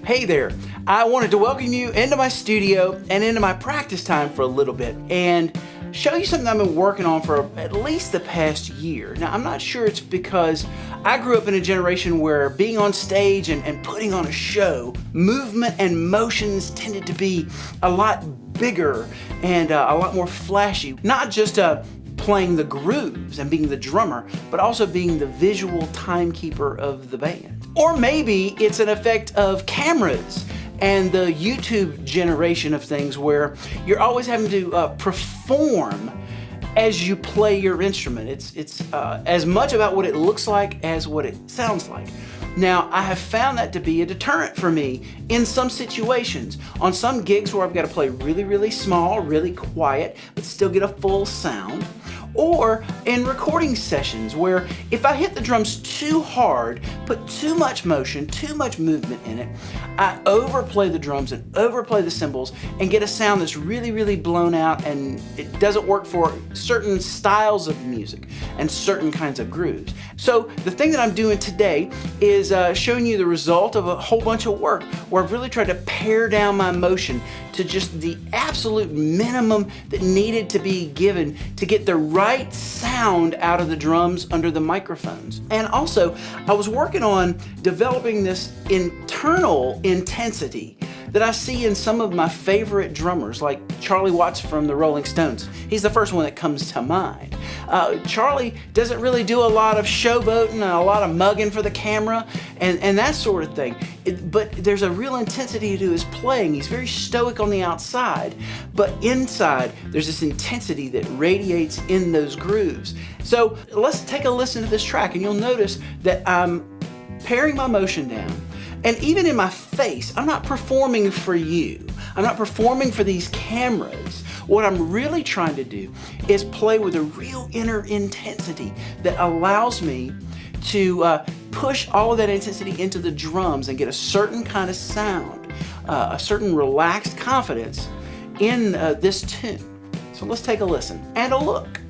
Hey there, I wanted to welcome you into my studio and into my practice time for a little bit and show you something I've been working on for at least the past year. Now, I'm not sure it's because I grew up in a generation where being on stage and putting on a show, movement and motions tended to be a lot bigger and a lot more flashy. Not just playing the grooves and being the drummer, but also being the visual timekeeper of the band. Or maybe it's an effect of cameras and the YouTube generation of things where you're always having to perform as you play your instrument. It's as much about what it looks like as what it sounds like. Now, I have found that to be a deterrent for me in some situations. On some gigs where I've got to play really, really small, really quiet, but still get a full sound. Or in recording sessions where if I hit the drums too hard, put too much motion, too much movement in it, I overplay the drums and overplay the cymbals and get a sound that's really, really blown out, and it doesn't work for certain styles of music and certain kinds of grooves. So the thing that I'm doing today is showing you the result of a whole bunch of work where I've really tried to pare down my motion to just the absolute minimum that needed to be given to get the right sound out of the drums under the microphones. And also, I was working on developing this internal intensity that I see in some of my favorite drummers, like Charlie Watts from the Rolling Stones. He's the first one that comes to mind. Charlie doesn't really do a lot of showboating and a lot of mugging for the camera and that sort of thing. But there's a real intensity to his playing. He's very stoic on the outside, but inside there's this intensity that radiates in those grooves. So let's take a listen to this track and you'll notice that I'm paring my motion down. And even in my face, I'm not performing for you. I'm not performing for these cameras. What I'm really trying to do is play with a real inner intensity that allows me to push all of that intensity into the drums and get a certain kind of sound, a certain relaxed confidence in this tune. So let's take a listen and a look.